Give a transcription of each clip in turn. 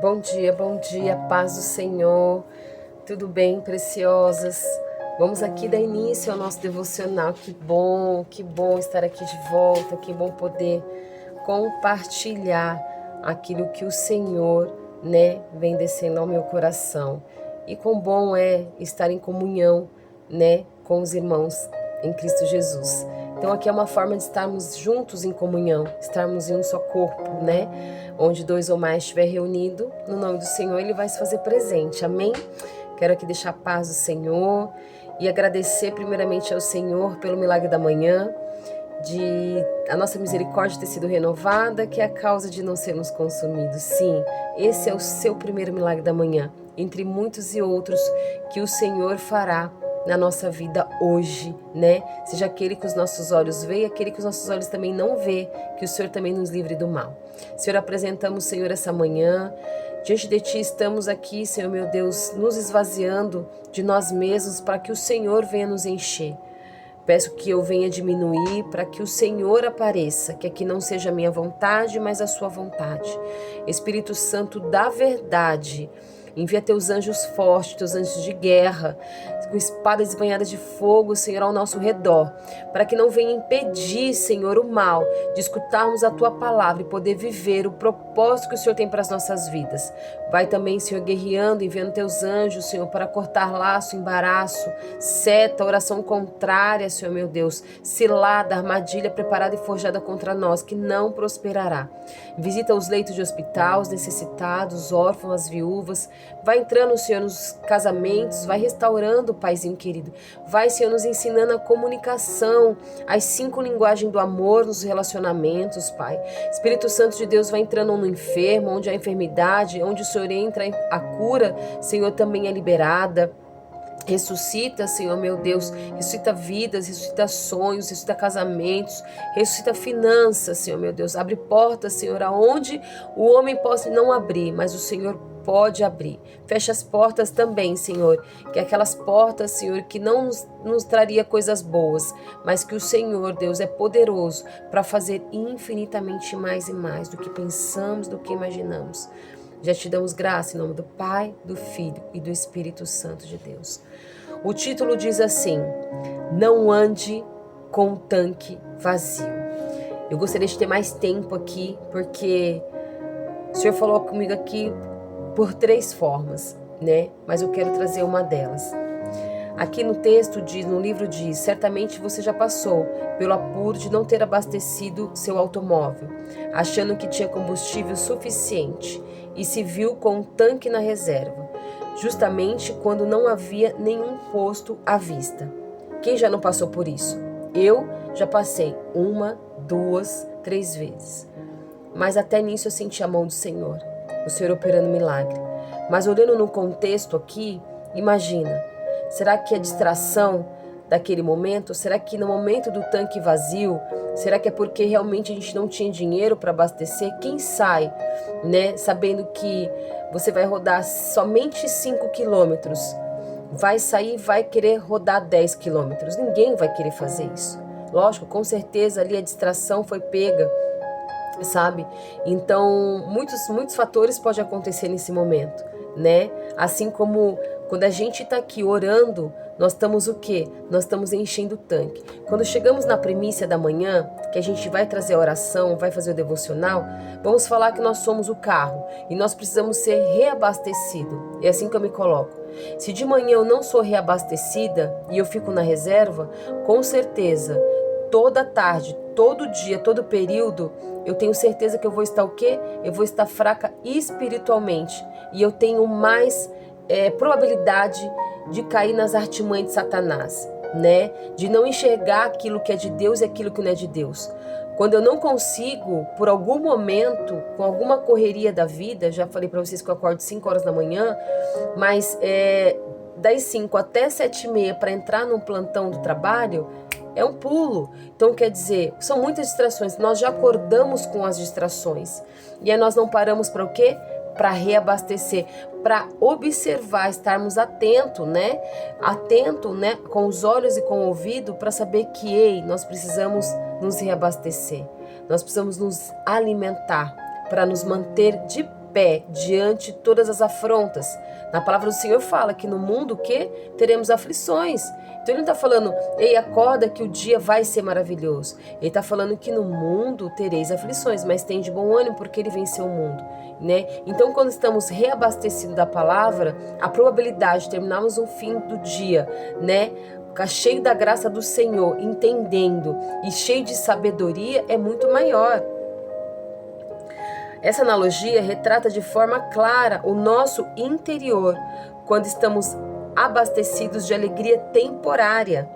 Bom dia, paz do Senhor. Tudo bem, preciosas? Vamos aqui dar início ao nosso devocional. Que bom estar aqui de volta, que bom poder compartilhar aquilo que o Senhor, vem descendo ao meu coração. E quão bom é estar em comunhão, com os irmãos em Cristo Jesus. Então aqui é uma forma de estarmos juntos em comunhão, estarmos em um só corpo, onde dois ou mais estiver reunido, no nome do Senhor, Ele vai se fazer presente, amém? Quero aqui deixar a paz do Senhor e agradecer primeiramente ao Senhor pelo milagre da manhã, de a nossa misericórdia ter sido renovada, que é a causa de não sermos consumidos. Sim, esse é o seu primeiro milagre da manhã, entre muitos e outros que o Senhor fará na nossa vida hoje, Seja aquele que os nossos olhos veem e aquele que os nossos olhos também não vê, que o Senhor também nos livre do mal. Senhor, apresentamos, Senhor, essa manhã. Diante de Ti estamos aqui, Senhor meu Deus, nos esvaziando de nós mesmos para que o Senhor venha nos encher. Peço que eu venha diminuir para que o Senhor apareça, que aqui não seja a minha vontade, mas a sua vontade. Espírito Santo da verdade, envia teus anjos fortes, teus anjos de guerra, com espadas banhadas de fogo, Senhor, ao nosso redor, para que não venha impedir, Senhor, o mal de escutarmos a Tua palavra e poder viver o propósito que o Senhor tem para as nossas vidas. Vai também, Senhor, guerreando, enviando teus anjos, Senhor, para cortar laço, embaraço, seta, oração contrária, Senhor meu Deus, cilada, armadilha preparada e forjada contra nós, que não prosperará. Visita os leitos de hospital, os necessitados, os órfãos, as viúvas. Vai entrando, Senhor, nos casamentos, vai restaurando, Paizinho querido. Vai, Senhor, nos ensinando a comunicação, as 5 linguagens do amor nos relacionamentos, Pai. Espírito Santo de Deus vai entrando no enfermo, onde há enfermidade, onde o Senhor entra, a cura, Senhor, também é liberada. Ressuscita, Senhor meu Deus, ressuscita vidas, ressuscita sonhos, ressuscita casamentos, ressuscita finanças, Senhor meu Deus. Abre portas, Senhor, aonde o homem possa não abrir, mas o Senhor pode abrir. Fecha as portas também, Senhor, que aquelas portas, Senhor, que não nos traria coisas boas, mas que o Senhor, Deus, é poderoso para fazer infinitamente mais e mais do que pensamos, do que imaginamos. Já te damos graça em nome do Pai, do Filho e do Espírito Santo de Deus. O título diz assim: não ande com o tanque vazio. Eu gostaria de ter mais tempo aqui, porque o Senhor falou comigo aqui por 3 formas, Mas eu quero trazer uma delas. Aqui no texto diz, no livro diz: certamente você já passou pelo apuro de não ter abastecido seu automóvel, achando que tinha combustível suficiente e se viu com um tanque na reserva, justamente quando não havia nenhum posto à vista. Quem já não passou por isso? Eu já passei 1, 2, 3 vezes. Mas até nisso eu senti a mão do Senhor, o Senhor operando milagre. Mas olhando no contexto aqui, imagina, será que a distração daquele momento, será que no momento do tanque vazio, será que é porque realmente a gente não tinha dinheiro para abastecer? Quem sai, sabendo que você vai rodar somente 5 quilômetros, vai sair e vai querer rodar 10 quilômetros? Ninguém vai querer fazer isso. Lógico, com certeza ali a distração foi pega, sabe? Então, muitos fatores podem acontecer nesse momento, Assim como quando a gente está aqui orando, nós estamos o quê? Nós estamos enchendo o tanque. Quando chegamos na primícia da manhã, que a gente vai trazer a oração, vai fazer o devocional, vamos falar que nós somos o carro e nós precisamos ser reabastecidos. É assim que eu me coloco. Se de manhã eu não sou reabastecida e eu fico na reserva, com certeza, toda tarde, todo dia, todo período, eu tenho certeza que eu vou estar o quê? Eu vou estar fraca espiritualmente e eu tenho mais probabilidade de cair nas artimanhas de Satanás, De não enxergar aquilo que é de Deus e aquilo que não é de Deus. Quando eu não consigo, por algum momento, com alguma correria da vida, já falei para vocês que eu acordo 5 horas da manhã, mas das 5 até 7h30 para entrar no plantão do trabalho, é um pulo. Então quer dizer, são muitas distrações. Nós já acordamos com as distrações. E aí nós não paramos para o quê? Para reabastecer, para observar, estarmos atentos, Atento, com os olhos e com o ouvido, para saber que, nós precisamos nos reabastecer. Nós precisamos nos alimentar para nos manter de pé diante de todas as afrontas. Na palavra do Senhor fala que no mundo que teremos aflições. Então ele não está falando, ei, acorda que o dia vai ser maravilhoso. Ele está falando que no mundo tereis aflições, mas tem de bom ânimo porque ele venceu o mundo, né? Então quando estamos reabastecidos da palavra, a probabilidade de terminarmos o fim do dia, né, ficar cheio da graça do Senhor, entendendo e cheio de sabedoria é muito maior. Essa analogia retrata de forma clara o nosso interior quando estamos abastecidos de alegria temporária,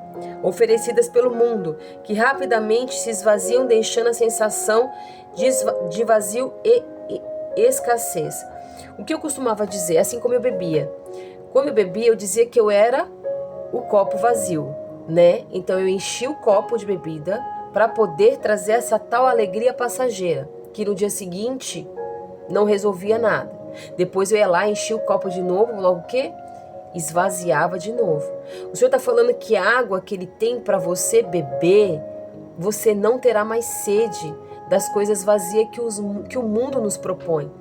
oferecidas pelo mundo, que rapidamente se esvaziam, deixando a sensação de vazio e escassez. O que eu costumava dizer, assim como eu bebia. Quando eu bebia, eu dizia que eu era o copo vazio, né? Então eu enchi o copo de bebida para poder trazer essa tal alegria passageira, que no dia seguinte não resolvia nada. Depois eu ia lá, enchia o copo de novo, logo o quê? Esvaziava de novo. O Senhor está falando que a água que Ele tem para você beber, você não terá mais sede das coisas vazias que o mundo nos propõe.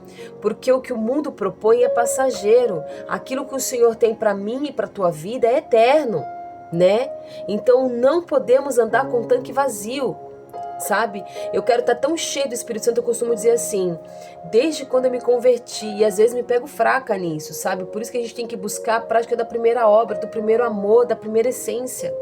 Porque o que o mundo propõe é passageiro. Aquilo que o Senhor tem para mim e para a tua vida é eterno, né? Então não podemos andar com o tanque vazio. Sabe? Eu quero estar tão cheio do Espírito Santo, eu costumo dizer assim, desde quando eu me converti, e às vezes me pego fraca nisso, sabe? Por isso que a gente tem que buscar a prática da primeira obra, do primeiro amor, da primeira essência.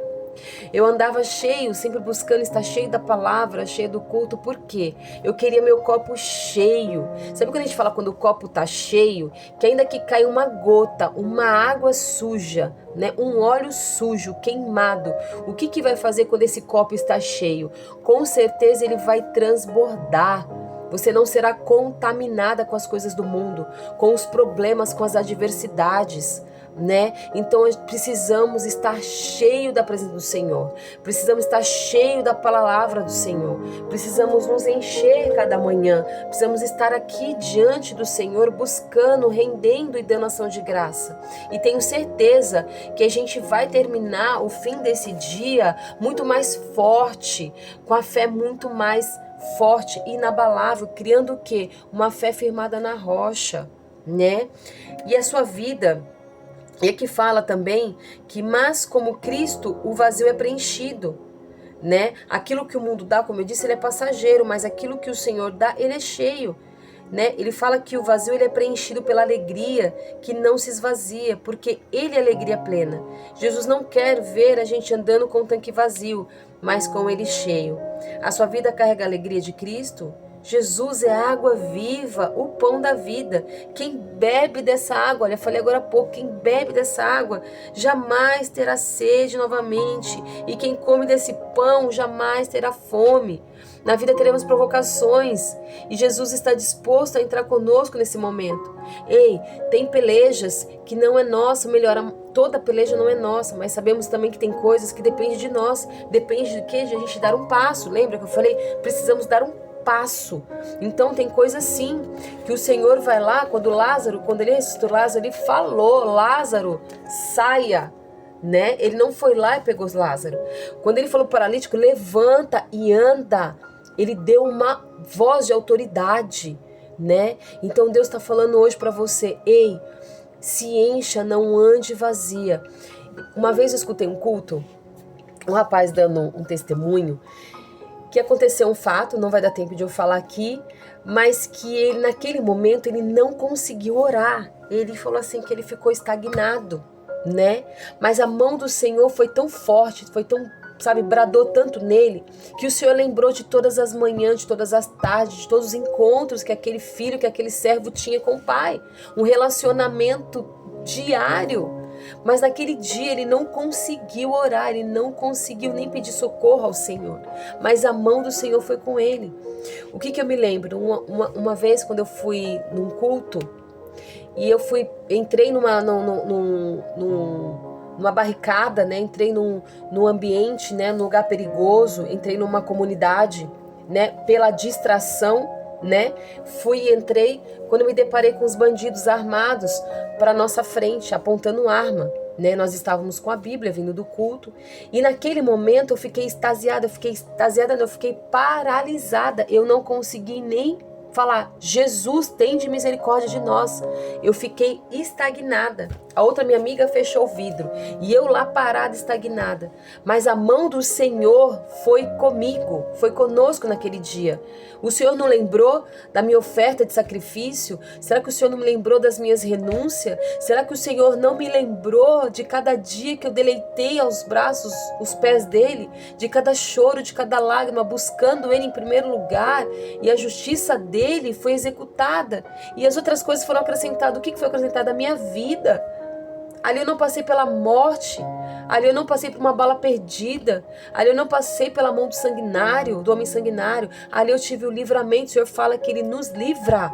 Eu andava cheio, sempre buscando estar cheio da palavra, cheio do culto, por quê? Eu queria meu copo cheio. Sabe quando a gente fala quando o copo tá cheio? Que ainda que cai uma gota, uma água suja, né? Um óleo sujo, queimado, o que vai fazer quando esse copo está cheio? Com certeza ele vai transbordar. Você não será contaminada com as coisas do mundo, com os problemas, com as adversidades, né? Então precisamos estar cheio da presença do Senhor, precisamos estar cheio da palavra do Senhor, precisamos nos encher cada manhã, precisamos estar aqui diante do Senhor buscando, rendendo e dando ação de graça. E tenho certeza que a gente vai terminar o fim desse dia muito mais forte, com a fé muito mais forte, inabalável, criando o quê? Uma fé firmada na rocha, né? E a sua vida. E aqui fala também que, mas como Cristo, o vazio é preenchido, né? Aquilo que o mundo dá, como eu disse, ele é passageiro, mas aquilo que o Senhor dá, ele é cheio, né? Ele fala que o vazio ele é preenchido pela alegria que não se esvazia, porque ele é alegria plena. Jesus não quer ver a gente andando com o tanque vazio, mas com ele cheio. A sua vida carrega a alegria de Cristo? Jesus é a água viva, o pão da vida. Quem bebe dessa água, olha, eu falei agora há pouco, quem bebe dessa água jamais terá sede novamente. E quem come desse pão jamais terá fome. Na vida teremos provocações e Jesus está disposto a entrar conosco nesse momento. Ei, tem pelejas que não é nossa, melhor, toda peleja não é nossa, mas sabemos também que tem coisas que dependem de nós. Depende de quê? De a gente dar um passo. Lembra que eu falei? Precisamos dar um passo. Então tem coisa sim que o Senhor vai lá, quando ele ressuscitou Lázaro, ele falou, Lázaro, saia, né? Ele não foi lá e pegou Lázaro. Quando ele falou para o paralítico, levanta e anda, ele deu uma voz de autoridade, né? Então Deus está falando hoje para você, ei, se encha, não ande vazia. Uma vez eu escutei um culto, um rapaz dando um testemunho, que aconteceu um fato, não vai dar tempo de eu falar aqui, mas que ele, naquele momento, ele não conseguiu orar. Ele falou assim que ele ficou estagnado, né? Mas a mão do Senhor foi tão forte, foi tão, sabe, bradou tanto nele, que o Senhor lembrou de todas as manhãs, de todas as tardes, de todos os encontros que aquele filho, que aquele servo tinha com o pai. Um relacionamento diário. Mas naquele dia ele não conseguiu orar, ele não conseguiu nem pedir socorro ao Senhor. Mas a mão do Senhor foi com ele. O que eu me lembro? Uma vez quando eu fui num culto, e eu entrei numa barricada, né? Entrei num ambiente, né? Num lugar perigoso, entrei numa comunidade, né? Pela distração, né? Entrei, quando me deparei com os bandidos armados para nossa frente, apontando arma, né? Nós estávamos com a Bíblia vindo do culto, e naquele momento eu fiquei extasiada, eu fiquei paralisada, eu não consegui nem falar: Jesus, tem de misericórdia de nós. Eu fiquei estagnada. A outra minha amiga fechou o vidro e eu lá parada, estagnada. Mas a mão do Senhor foi comigo, foi conosco naquele dia. O Senhor não lembrou da minha oferta de sacrifício? Será que o Senhor não me lembrou das minhas renúncias? Será que o Senhor não me lembrou de cada dia que eu deleitei aos braços, os pés dele? De cada choro, de cada lágrima, buscando ele em primeiro lugar, e a justiça dele foi executada, e as outras coisas foram acrescentadas. O que foi acrescentado? A minha vida. Ali eu não passei pela morte, ali eu não passei por uma bala perdida, ali eu não passei pela mão do sanguinário, do homem sanguinário, ali eu tive o livramento. O Senhor fala que ele nos livra,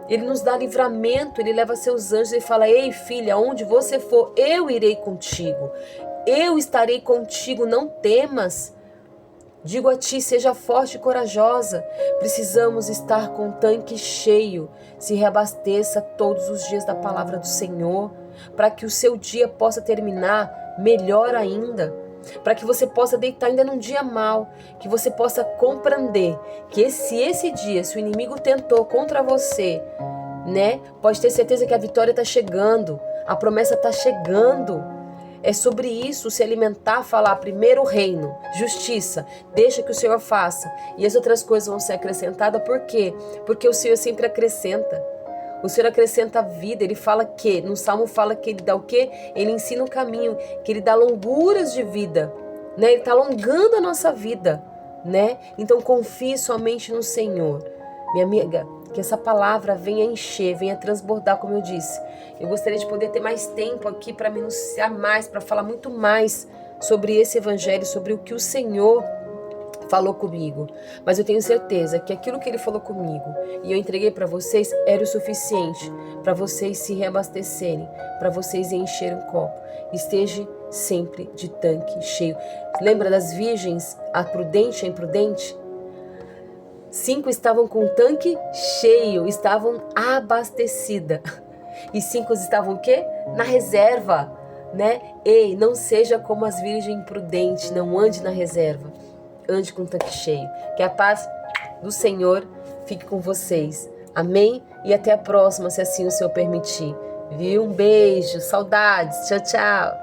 ele nos dá livramento, ele leva seus anjos e fala: ei filha, onde você for, eu irei contigo, eu estarei contigo, não temas. Digo a ti, seja forte e corajosa. Precisamos estar com o tanque cheio. Se reabasteça todos os dias da palavra do Senhor, para que o seu dia possa terminar melhor ainda, para que você possa deitar ainda num dia mau, que você possa compreender que se esse dia, se o inimigo tentou contra você, né, pode ter certeza que a vitória está chegando, a promessa está chegando. É sobre isso, se alimentar, falar primeiro o reino, justiça, deixa que o Senhor faça, e as outras coisas vão ser acrescentadas. Por quê? Porque o Senhor sempre acrescenta. O Senhor acrescenta a vida. Ele fala que, no Salmo fala que ele dá o quê? Ele ensina o caminho, que ele dá longuras de vida, né? Ele está alongando a nossa vida, né? Então confie somente no Senhor. Minha amiga, que essa palavra venha encher, venha transbordar, como eu disse. Eu gostaria de poder ter mais tempo aqui para me anunciar mais, para falar muito mais sobre esse evangelho, sobre o que o Senhor falou comigo. Mas eu tenho certeza que aquilo que ele falou comigo e eu entreguei para vocês era o suficiente para vocês se reabastecerem, para vocês encherem o copo. Esteja sempre de tanque cheio. Lembra das virgens, a prudente e a imprudente? 5 estavam com o tanque cheio, estavam abastecidas. E 5 estavam o quê? Na reserva, né? Ei, não seja como as virgens imprudentes, não ande na reserva. Ande com o tanque cheio. Que a paz do Senhor fique com vocês. Amém? E até a próxima, se assim o Senhor permitir. Viu? Um beijo, saudades. Tchau, tchau.